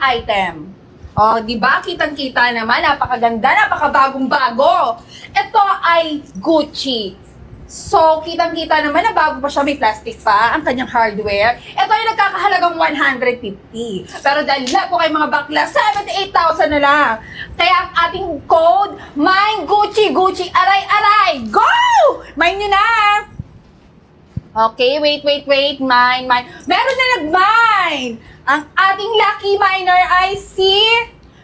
item. Oh, di ba? Kitang-kita naman, napakaganda, napakabagong-bago. Ito ay Gucci. So, kitang-kita naman na bago pa siya, may plastic pa, ang kanyang hardware. Ito ay nagkakahalagang 150. Pero dahil lang po kayo mga bakla, 78,000 na lang. Kaya ang ating code, Mine Gucci, Gucci, aray-aray, go! Mine nyo na! Okay, wait, mine. Meron na nag-mine! Ang ating lucky miner ay si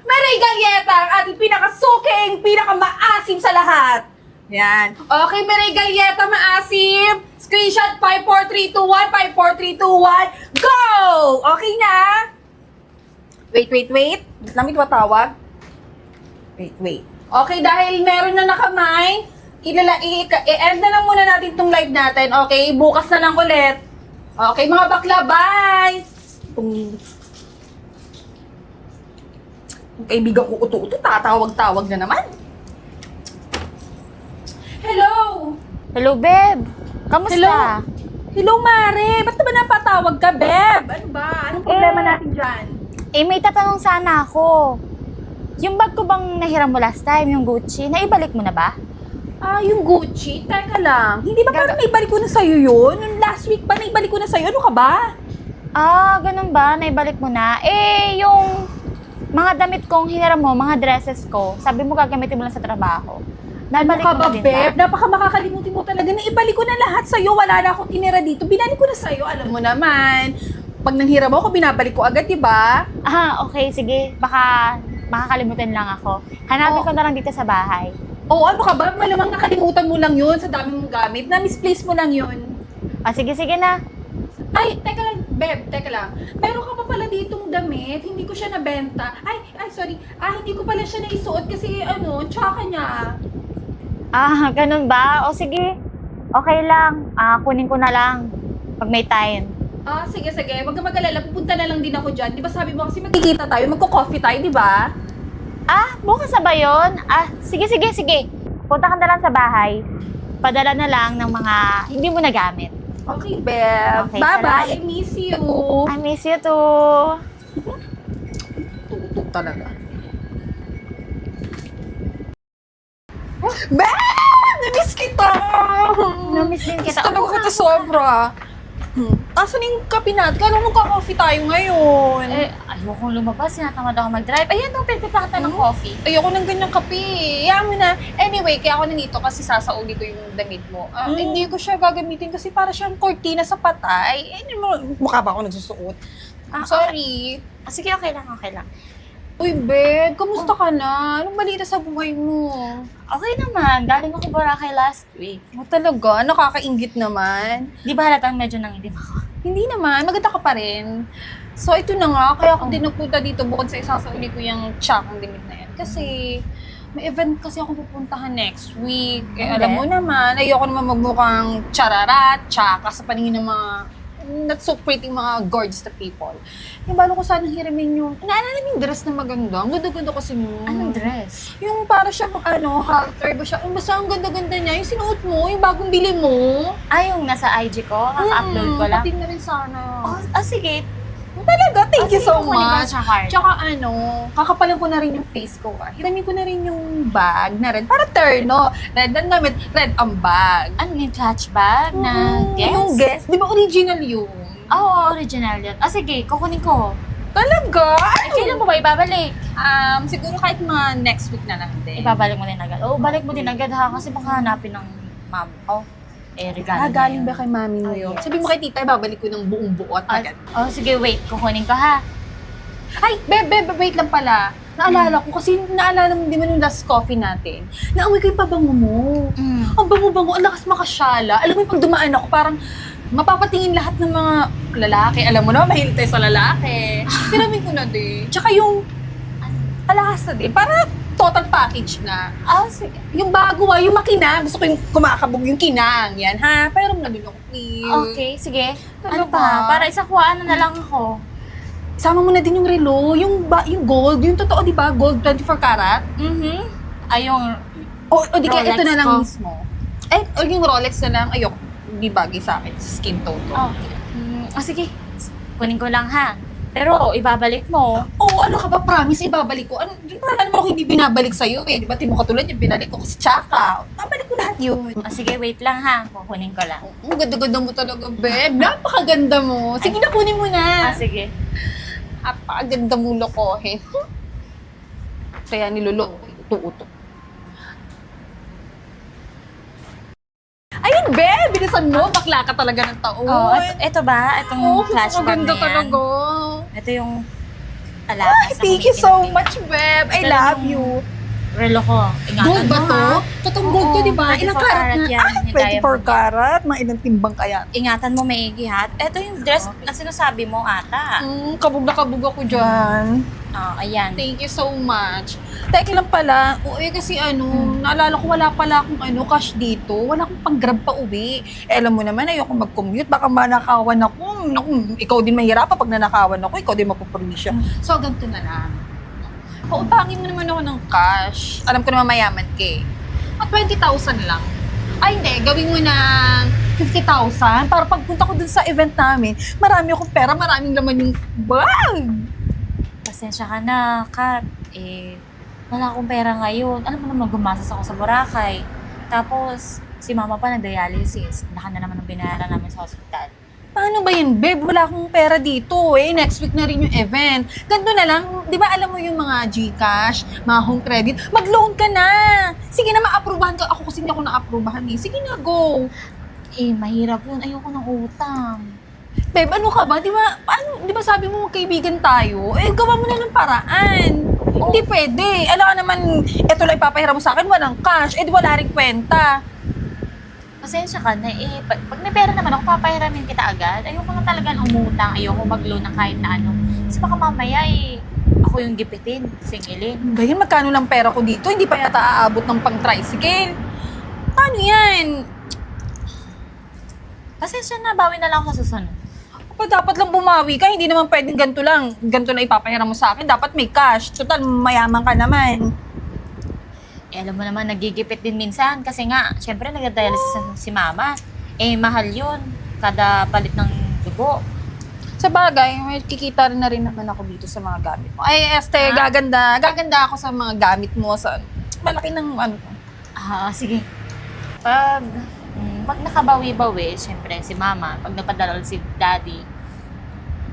Maray Galyeta, ang ating pinakasuking, pinakamaasim sa lahat. Yan. Okay, Maray Galyeta, maasim. Screenshot 54321, 54321. Go! Okay na? Wait. Lamit matawag. Wait. Okay, dahil meron na nakamine, i-end na lang muna natin tong live natin. Okay, bukas na lang ulit. Okay, mga bakla, bye! Itong kaibigan ko uto-uto, tatawag-tawag na naman. Hello! Hello, Beb. Kamusta? Hello, Mare! Ba't ba napatawag ka, Beb? Ano ba? Anong problema natin dyan? May tatanong sana ako. Yung bag ko bang nahiram mo last time, yung Gucci, naibalik mo na ba? Yung Gucci? Teka lang. Hindi ba parang naibalik ko na sa'yo yun? Yung last week pa naibalik ko na sa'yo? Ano ka ba? Ganun ba? Naibalik mo na? Yung mga damit kong hiniram mo, mga dresses ko, sabi mo gagamitin mo lang sa trabaho. Nabalik Ano ka mo ba, na din Beb? ba? Napaka makakalimutin mo talaga. Naibalik ko na lahat sa'yo. Wala na akong tinira dito. Binalik ko na sa'yo. Alam mo naman. Pag nanghiram ako, binabalik ko agad, diba? Okay, sige. Baka makakalimutan lang ako. Hanapin ko na lang dito sa bahay. Oo, ano ka ba? Malamang nakalimutan mo lang yun sa dami mong gamit. Na-misplace mo lang yun. Sige na. Ay, teka lang, Beb, teka lang. Meron ka pa pala ditong damit. Hindi ko siya nabenta. Ay, sorry. Hindi ko pala siya naisuot kasi tsaka niya. Ganun ba? Sige. Okay lang. Kunin ko na lang pag may time. Sige. Huwag ka mag-alala. Pupunta na lang din ako dyan. Di ba sabi mo kasi magkikita tayo, magko-coffee tayo, di ba? Bukas na ba yun? Sige. Punta ka na lang sa bahay. Padala na lang ng mga hindi mo nagamit. Okay, Beb. Okay, Bye-bye. I salamat. miss you. I miss you too. Tutok talaga. Beb! Na-miss kita! Na-miss din kita. Gusto ko kita sobra. Asan yung kape natin? Kala mo ka-coffee tayo ngayon. Ayokong lumabas. Sinatamad ako mag-drive. Ayan, pinagpapakita ng coffee. Ayoko ng ganyang kape. Yaman mo na. Anyway, kaya ako nandito kasi sasauli ko yung damit mo. Hindi ko siya gagamitin kasi para siyang cortina sa patay. Mukha ba ako nagsusuot? Sorry. Sige, okay lang. Uy, Beb, kamusta ka na? Anong balita sa buhay mo? Okay naman. Galing ako Boracay last week. Talaga? Nakakainggit naman. Di ba halatang medyo nangitim ako? Hindi naman. Maganda ka pa rin. So, ito na nga. Kaya ako din nagpunta dito bukod sa isasauli ko yung tsakang damit na yan. Kasi, may event kasi ako pupuntahan next week. Alam mo naman, ayoko naman magmukhang chararat, tsaka sa paningin ng mga not so pretty mga gorgeous na people. Yung balo ko sana hiramin yung, naalala mo yung dress na maganda? Ang ganda-ganda kasi mo. Anong dress? Yung para siya, halter ba siya? Basta ang ganda-ganda niya. Yung sinuot mo, yung bagong bili mo. Yung nasa IG ko? Kaka-upload ko lang? Pating na rin sana. Sige. Talaga, thank you Sige, so kukunin ko much. sa card. Tsaka kakapalan ko na rin yung face ko. Hiramin ko na rin yung bag na red. Para terno. Red ang damit, red ang bag. Ano yung clutch bag na guess? Yung guess. Di ba original yun? Original yun. Sige, kukunin ko. Talaga? Kailan mo ba ibabalik? Siguro kahit mga next week na lang din. Ibabalik mo din agad. Balik mo din agad ha, kasi baka hanapin ng mom ko. Regalo niya Galing yun. ba kay mami mo yun? Yes. Sabi mo kay tita, ibabalik ko ng buong buot agad. Sige, wait. Kukunin ko ha. Ay, bebe, wait lang pala. Naalala ko, kasi naalala mo din mo yung last coffee natin. Naamoy ko yung pabango mo. Ang bango-bango, ang lakas makasyala. Alam mo yung pag dumaan ako, parang mapapatingin lahat ng mga lalaki. Alam mo na, mahilig tayo sa lalaki. Pinamin ko na din. Tsaka yung alahas na din. Para total package na. Sige. Yung bago yung makinang. Gusto ko yung kumakabog yung kinang. Yan, ha? Pero na din ako, please. Okay, sige. Talaga? Ano pa? Para isakuhaan na lang ako. Sama mo na din yung relo, yung gold, yung totoo, di ba? Gold 24 karat. Yung O di kaya Rolex ito na lang ko. mismo. O yung Rolex na lang, ayok, di bagay sa akin, sa skin tone ko. Okay. Sige. Kunin ko lang ha. Pero ibabalik mo. Oo, ano ka ba, promise, ibabalik ko. Ano, wala naman ako hindi binabalik sa'yo eh. Di ba, mo katulad yung binalik ko kasi tsaka. Babalik ko lahat yun. Sige, wait lang ha. Kukunin ko lang. Ang ganda-ganda mo talaga, Beb. Napakaganda mo. Sige na, kunin mo na. Sige. Napakaganda mo lokohin. Kaya niluloko. Uto-uto. Ayun, Beb! Bilisan mo. Bakla ka talaga ng taon. Oh, ito ba? Itong flashbang ganda na yan. talaga. Ito yung alamas Ay, thank you so much, Beb. I love you. Relo ko. Ingatan Gold ba mo, to? ha? Totoong gold to, di ba? 24 Ilang karat karat na? yan, yung 24 diamond. karat? Mga ilang timbang kaya? Ingatan mo maigi ha. Ito yung dress na sinasabi mo ata. Kabog na kabog ako dyan. Ayan. Thank you so much. Teka lang pala, kasi naalala ko wala pala akong cash dito. Wala akong pang-grab pa uwi. Alam mo naman, ayoko mag-commute. Baka manakawan ako. Naku, ikaw din mahirapan pag nanakawan ako. Ikaw din mapupermisya. So, ganito na lang. Pautangin mo naman ako ng cash. Alam ko naman mayaman ka eh. 20,000 lang. Ay, hindi. Gawin mo ng 50,000 para pagpunta ko dun sa event namin, marami akong pera, maraming laman yung bag. Pasensya ka na, Kat. Wala akong pera ngayon. Alam mo naman, gumastos ako sa Boracay. Tapos, si mama pa nag-dialysis. Laka na naman ang binayaran namin sa hospital. Paano ba yun, babe? Wala akong pera dito eh. Next week na rin yung event. Ganto na lang, di ba alam mo yung mga GCash, mga home credit, mag-loan ka na. Sige na, ma-approvehan ka. Ako kasi hindi ako na-approvehan eh. Sige na, go. Mahirap yun. Ayoko ng utang. Babe, ano ka ba? Di ba sabi mo magkaibigan tayo? Gawa mo na ng paraan. Hindi pwede. Alam ka naman, eto lang ipapahiram mo sa akin, walang cash. Di wala rin kwenta. Pasensya ka na pag may pera naman ako, papahiramin kita agad. Ayoko na talagang umutang. Ayoko mag-loan ng kahit na ano. Kasi baka mamaya ako yung gipitin, singilin. Ganyan, magkano lang pera ko dito? Hindi pa yata aabot ng pang-tricycle. Paano yan? Pasensya na, bawi na lang ako sa susunod. Dapat lang bumawi ka, hindi naman pwedeng ganito lang. Ganito na ipapahiram mo sa akin, dapat may cash. Total, mayaman ka naman. Alam mo naman, nagigipit din minsan. Kasi nga, syempre nagda-dialysis si mama. Mahal yun. Kada palit ng dugo. Sa bagay, may kikita rin na rin naman ako dito sa mga gamit mo. Ay, Este, gaganda ako sa mga gamit mo. Sa malaki ng Sige. Pag nakabawi-bawi, syempre si mama, pag napadala si daddy,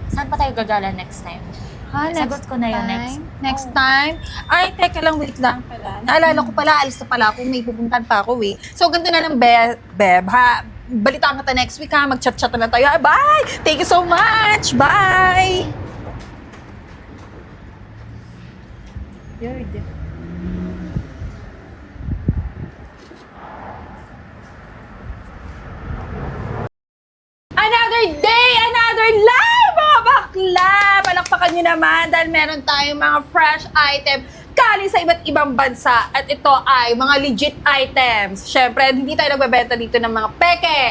saan pa tayo gagala next time? Sagot ko na yun Next time? Ay, teka lang, wait lang pala. Naalala ko pala, alis na pala ako, may pupuntan pa ako eh. So, ganito na lang, Beb, ha? Balitaan kita next week, ha? Mag-chat-chat na tayo. Bye! Thank you so much! Bye! Weird. Another day, another live, mga bakla! Palakpakan nyo naman dahil meron tayong mga fresh item galing sa iba't ibang bansa. At ito ay mga legit items. Siyempre, hindi tayo nagbebenta dito ng mga peke.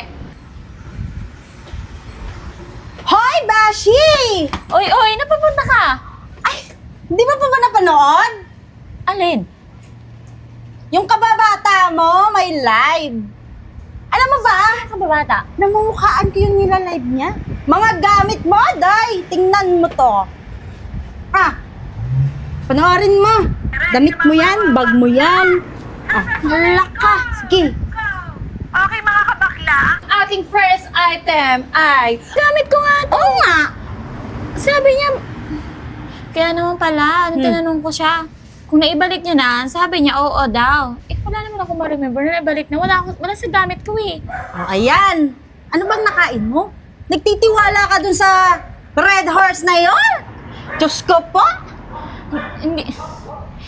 Hoy, Bashi! Oy, napapunta ka? Di ba pa ba napanood? Alin? Yung kababata mo, may live. Alam mo ba? Kababata. Namumukhaan ko yung nila-live niya. Mga gamit mo, Day! Tingnan mo to. Panoorin mo. Damit mo yan, bag mo yan. Halak ka. Sige. Okay, mga kabakla, ang ating first item ay gamit ko nga to. Oo nga. Sabi niya, kaya naman pala, tinanong ko siya. Kung naibalik niya na, sabi niya, oo daw. Wala naman ako ma-remember na naibalik na. Wala sa gamit ko eh. Ayan. Ano bang nakain mo? Nagtitiwala ka dun sa Red Horse na yon? Diyos ko po.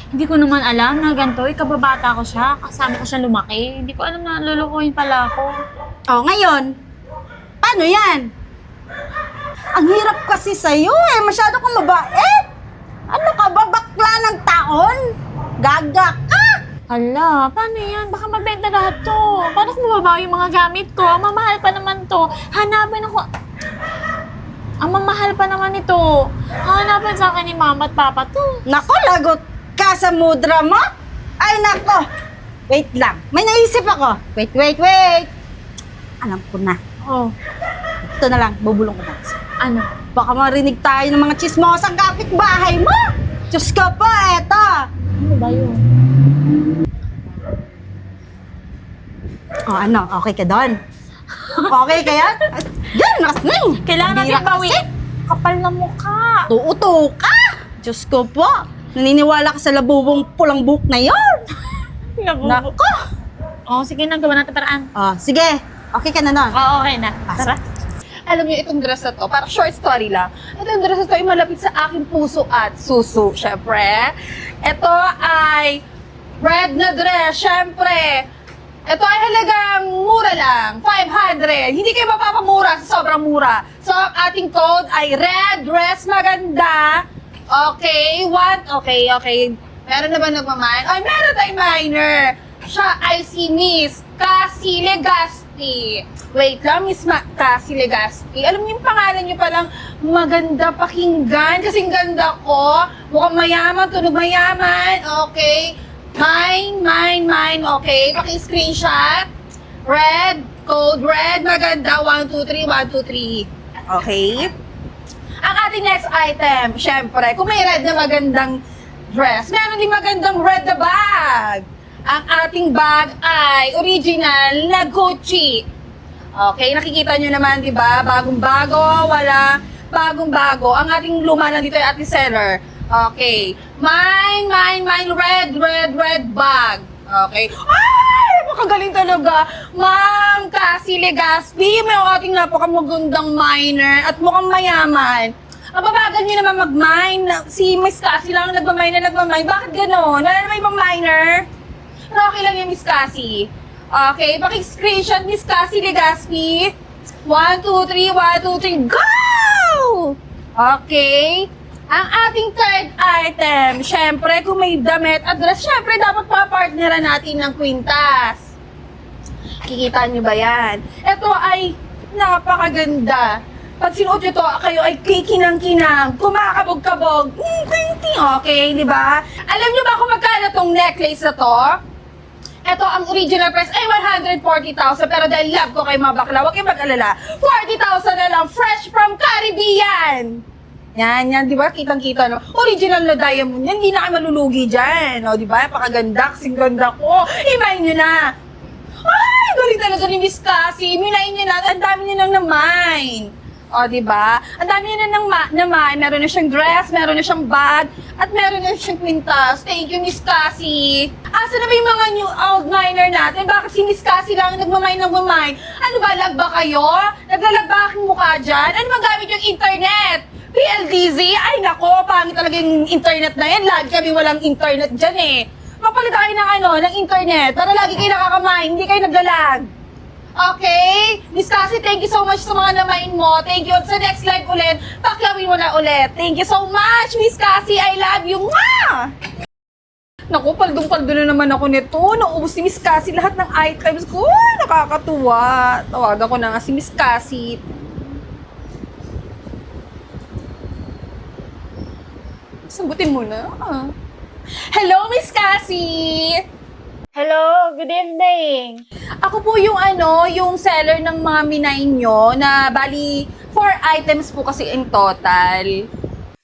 Hindi ko naman alam na ganito. Kababata ko siya. Kasama ko siya lumaki. Hindi ko alam na lulukuhin pala ako. Ngayon, paano yan? Ang hirap kasi sa'yo eh. Masyado kang mabait. Ano ka ba? Bakla ng taon? Gaga ka! Hala, paano yan? Baka mabenta lahat to. Paano kung mababaw yung mga gamit ko? Ang mamahal pa naman to. Hanapin ako. Ang mamahal pa naman ito. Hanapin sa akin ni mama at papa to. Nako, lagot ka sa mudra mo? Ay, nako. Wait lang. May naisip ako. Wait. Alam ko na. Ito na lang. Bubulong ko na. Ano? Baka marinig tayo ng mga chismosang kapitbahay mo. Diyos ka po, eto. Ano ba yun? O ano, okay ka doon? Okay ka yan? Yan, lakas na eh. Kailangan Bira natin bawi. kasi. Kapal na mukha. Tuuto ka! Diyos ko po, naniniwala ka sa labubong pulang buhok na yon. Nako! Oh, sige na, gawa natin paraan. Sige, okay ka na nun. Oo, okay na. Tara. Alam niyo, itong dress na to, parang short story lang. Itong dress na to ay malapit sa aking puso at suso, syempre. Ito ay red na dress, syempre. Ito ay halagang mura lang, 500. Hindi kayo mapapamura, sobrang mura. So, ang ating code ay red dress maganda. Okay, okay. Meron na ba nagmamine? Ay, meron tayong minor. Siya ay si Miss Cassie Legaspi. Wait lang, Miss Cassie Legaspi. Alam niyo yung pangalan niyo palang maganda pakinggan. Kasing ganda ko. Mukhang mayaman, tunog mayaman. Okay. Mine. Okay. Paki-screenshot. Red. Code red. Maganda. 1, 2, 3. 1, 2, 3. Okay. Ang ating next item, syempre, kung may red na magandang dress, meron din magandang red na bag. Ang ating bag ay original na Gucci. Okay, nakikita nyo naman, di ba? Bagong-bago, bagong-bago. Ang ating luma na dito ay ating seller. Okay. Mine, red bag. Okay. Ay! Makagaling talaga. Ma'am Cassie Legaspi, may ating napakamagandang minor at mukhang mayaman. Ang babagal nyo naman mag-mine. Si Miss Cassie lang nagmamine. Bakit gano'n? Wala naman ibang minor? Pero okay lang yung Miss Cassie. Okay, paki-screenshot Miss Cassie Legaspi. 1, 2, 3, 1, 2, 3, go! Okay. Ang ating third item, syempre, kung may damit at dress, syempre, dapat papartneran natin ng kwintas. Kikita niyo ba yan? Ito ay napakaganda. Pag sinuot nyo to, kayo ay kikinang-kinang, kumakabog-kabog, okay, di ba? Alam niyo ba kung magkano tong necklace na to? Ito, ang original price ay 140,000, pero dahil love ko kay mga bakla, huwag kayong mag-alala. 40,000 na lang, fresh from Caribbean! Yan, di ba? Kitang-kita, no? Original na diamond yan, hindi na kayo malulugi dyan. O, di ba? Pakaganda, kasing ganda ko. Imayin nyo na. Ay, galing talaga ni Miss Cassie. Minayin nyo na, ang dami nyo nang na-mine. O, di ba? Ang dami nyo na na-mine. Meron na siyang dress, meron na siyang bag, at meron na siyang kwintas. Thank you, Miss Cassie. Asa na ba yung mga new old miner natin? Bakit si Miss Cassie lang nagmamine? Ano ba, lag ba kayo? Naglalag ba aking mukha dyan? Ano ba gamit yung internet? PLDZ? Ay nako, pangit talaga yung internet na yan. Lagi kami walang internet dyan eh. Mapalit tayo ng internet para lagi kayo nakakamine, hindi kayo naglalag. Okay? Miss Cassie, thank you so much sa mga namain mo. Thank you. At sa next live ulit, paklawin mo na ulit. Thank you so much, Miss Cassie. I love you. Mwah! Naku, paldong-paldo na naman ako nito. Naubos si Miss Cassie lahat ng items ko. Nakakatuwa. Tawagan ko na nga si Miss Cassie. Sagutin mo na. Hello, Miss Cassie! Hello, good evening. Ako po yung yung seller ng mga minain nyo na bali 4 items po kasi in total.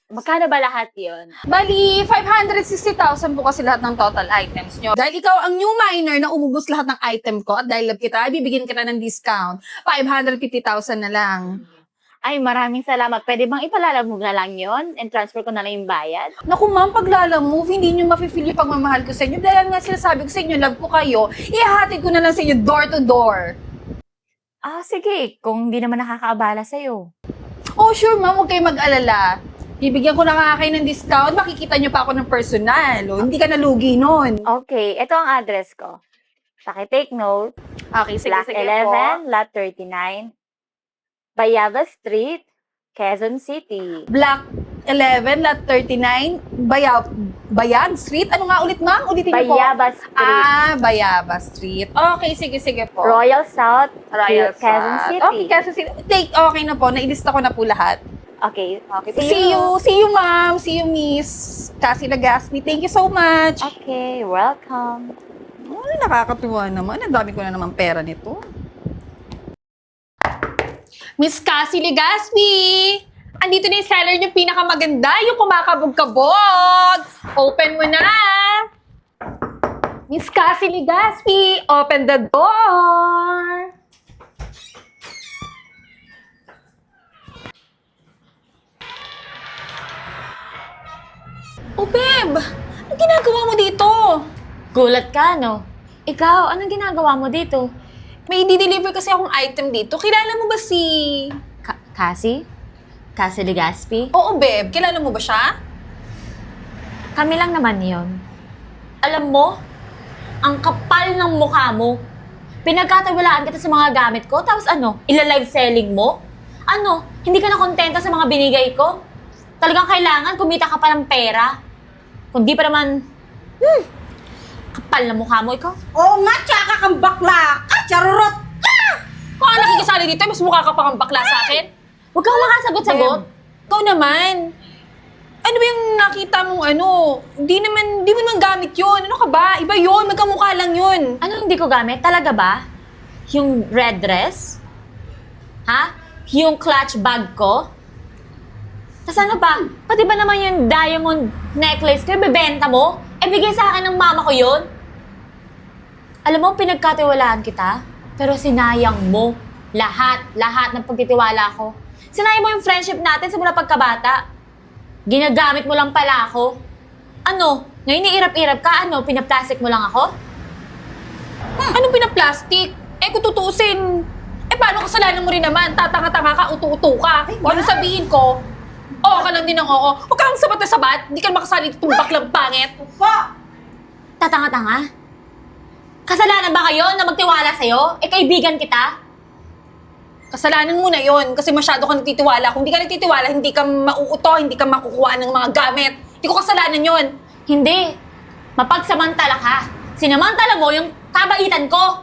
Magkano ba lahat yun? Bali 560,000 po kasi lahat ng total items nyo. Dahil ikaw ang new miner na umubos lahat ng item ko at dahil love kita, bibigyan kita ng discount. 550,000 na lang. Ay, maraming salamat. Pwede bang ipalalamove na lang yon and transfer ko na lang yung bayad? Naku ma'am, pag lalamove, hindi nyo mafe-feel yung pagmamahal ko sa inyo. Dahil nga sinasabi ko sa inyo, love ko kayo, ihahatid ko na lang sa inyo door to door. Ah, sige. Kung hindi naman nakakaabala sa'yo. Oh, sure ma'am, huwag kayong mag-alala. Bibigyan ko na nga kayo ng discount, makikita nyo pa ako ng personal. Oh. Hindi ka nalugi nun. Okay, ito ang address ko. Paki-take note. Okay, sige, Block sige 11, Lot 39, Bayaba Street, Quezon City. Block 11, lot 39, Bayag Street. Ano nga ulit ma'am? Ulitin niyo po. Bayaba Street. Bayaba Street. Okay, sige po. Royal South, Royal Quezon South. City. Okay, Quezon City. Okay na po. Nailista ko na po lahat. Okay. See you ma'am. See you Miss Cassie Legaspi. Thank you so much. Okay, welcome. Ay, nakakatuwa naman. Ang dami ko na naman pera nito. Miss Cassie Legaspi! Andito na yung seller niyo pinakamaganda, yung kumakabog-kabog. Open mo na. Miss Cassie Legaspi, open the door. Oh, babe! Anong ginagawa mo dito? Gulat ka, no? Ikaw, anong ginagawa mo dito? May i-deliver kasi akong item dito. Kilala mo ba si... Cassie? Cassie Legaspi? Oo, babe. Kilala mo ba siya? Kami lang naman yon. Alam mo, ang kapal ng mukha mo. Pinagkatawalaan kita sa mga gamit ko, tapos ano, ila-live selling mo? Ano, hindi ka na kontenta sa mga binigay ko? Talagang kailangan kumita ka pa ng pera. Kung di pa naman, kapal ng mukha mo, ikaw. Oo nga, tsaka kang bakla ka, charurot ka! Kung ano nakikisali dito, mas mukha ka pa kang bakla sa akin. Huwag kang makasagot-sagot. Ikaw naman. Ano ba yung nakita mong ano? Di mo naman gamit yun. Ano ka ba? Iba yun. Magkamukha lang yun. Ano hindi ko gamit? Talaga ba? Yung red dress? Ha? Yung clutch bag ko? Tapos ano ba? Pati ba naman yung diamond necklace ko, bebenta mo? Eh, bigay sa akin ng mama ko yun? Alam mo, pinagkatiwalaan kita, pero sinayang mo lahat ng pagtitiwala ko. Sinayang mo yung friendship natin simula pagkabata. Ginagamit mo lang pala ako. Ano? Ngayon iirap-irap ka, ano? Pinaplastic mo lang ako? Anong pinaplastic? Eh, kung tutuusin, paano kasalanan mo rin naman? Tatanga-tanga ka, utu-utu ka. Kung ano sabihin ko, oo ka lang din ng oo. Huwag kang sabat na sabat. Hindi ka makasali dito itong baklang pangit. Pa! Tatanga-tanga? Kasalanan ba kayo na magtiwala sa'yo? Eh, kaibigan kita? Kasalanan mo na yon kasi masyado ka nagtitiwala. Kung hindi ka nagtitiwala, hindi ka mauuto, hindi ka makukuha ng mga gamit. Hindi ko kasalanan yon. Hindi. Mapagsamantala ka. Sinamantala mo yung kabaitan ko.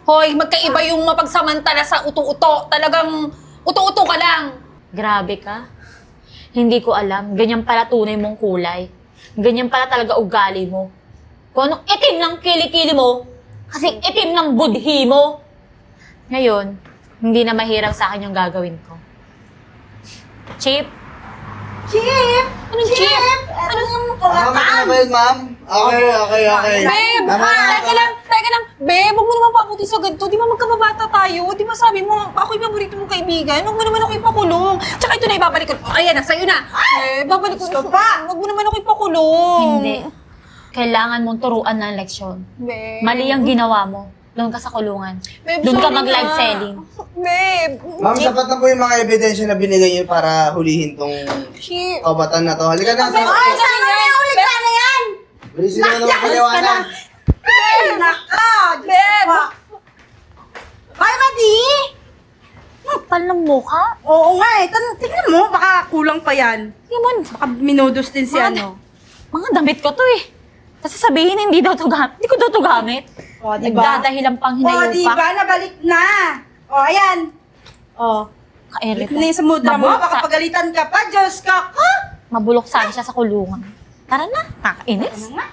Hoy, magkaiba yung mapagsamantala sa utu-uto. Talagang utu-uto ka lang. Grabe ka. Hindi ko alam. Ganyan pala tunay mong kulay. Ganyan pala talaga ugali mo. Kung anong itim ng kilikili mo, kasi itim ng budhi mo. Ngayon, hindi na mahirap sa akin yung gagawin ko. Chip? Chip! Anong chip? Ano yung Tama na ba yun, ma'am? Okay. Babe! Tama na. Teka lang. Babe, huwag mo naman pabuti sa ganito. Di ba magkababata tayo? Di ba sabi mo, ako yung paborito mong kaibigan? Huwag mo naman ako ipakulong. Tsaka ito na, ibabalik ko. Ayan na, sa'yo na. Babalik ko. Huwag mo naman ako ipakulong. Hindi. Kailangan mong turuan ng leksyon. Babe. Mali ang ginawa mo. Doon ka sa kulungan. Babe, Doon ka sorry mag-live na. selling. Babe. Ma'am, sapat na po yung mga ebidensya na binigay niyo para hulihin tong Chip. kabatan na to. Halika na. Ay, sana may ulit ka na yan! Bilisin mo naman paliwanag. Ay, naka! Babe. Ay, Madi! Kapal ng mukha. Oo nga eh. Tingnan mo, baka kulang pa yan. Tingnan mo, Baka minudos din si ano. mga damit ko to eh. Tapos sasabihin hindi daw to gamit. Hindi ko daw to gamit. O, diba? Nagdadahilan pang O, hinayupak. diba? Nabalik na. O, ayan. O, Ka-irita. balik na yung sa mudra mo. Mabulok Baka sa- pagalitan ka pa. Diyos ka. Ha? Mabulok sana siya sa kulungan. Tara na, nakainis. Ano nga?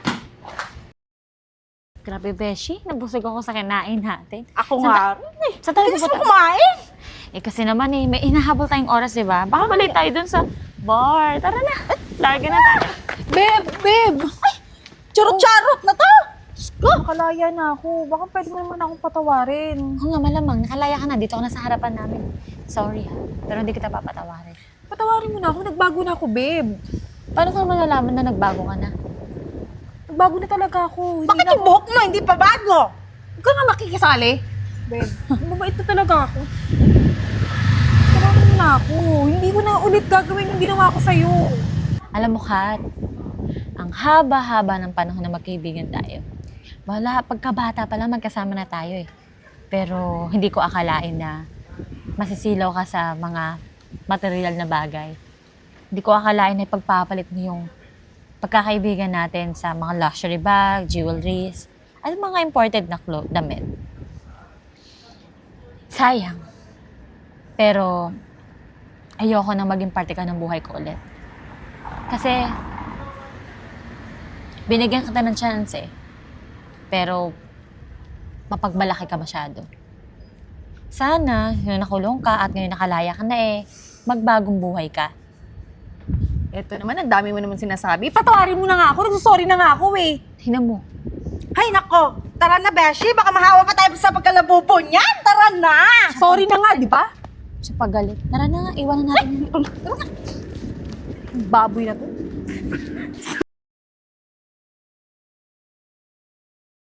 Grabe, Beshi. Nabusog ako sa kinain natin. Ako nga. Sa tayo Bilis mo pupunta? kumain. Eh kasi naman eh, may inahabol tayong oras, di ba? Baka balik tayo dun sa bar. Tara na. Larga na tayo. Babe. Charot-charot na to. Nakalaya na ako. Baka pwede mo naman akong patawarin. Oo nga, malamang. Nakalaya ka na. Dito ka na sa harapan namin. Sorry ha. Pero hindi kita papatawarin. Patawarin mo na ako. Nagbago na ako, babe. Paano ko naman nalaman na nagbago ka na? Nagbago na talaga ako. Bakit yung buhok mo hindi pa bago? Huwag ka nga makikisali. Babe, mabait na talaga ako. Patawarin mo na ako. Hindi ko na ulit gagawin yung ginawa ko sa'yo. Alam mo, Kat, ang haba-haba ng panahon na magkaibigan tayo. Wala, pagkabata pa lang magkasama na tayo eh. Pero hindi ko akalain na masisilaw ka sa mga material na bagay. Hindi ko akalain na pagpapalit mo yung pagkakaibigan natin sa mga luxury bag, jewelries, at mga imported na damit. Sayang. Pero ayoko na maging parte ka ng buhay ko ulit. Kasi binigyan kita ng chance eh. Pero mapagmalaki ka masyado. Sana, ngayon nakulong ka at ngayon nakalaya ka na eh, magbagong buhay ka. Eto naman, ang dami mo naman sinasabi. Patawarin mo na nga ako. Nagsusorry na nga ako eh. Tingnan mo. Hay nako, tara na Beshi, baka mahawa pa tayo sa pagkalabubo niyan. Tara na! Sorry na nga, di ba? Sa paggalit. Tara na nga, iwanan natin. Baboy na to.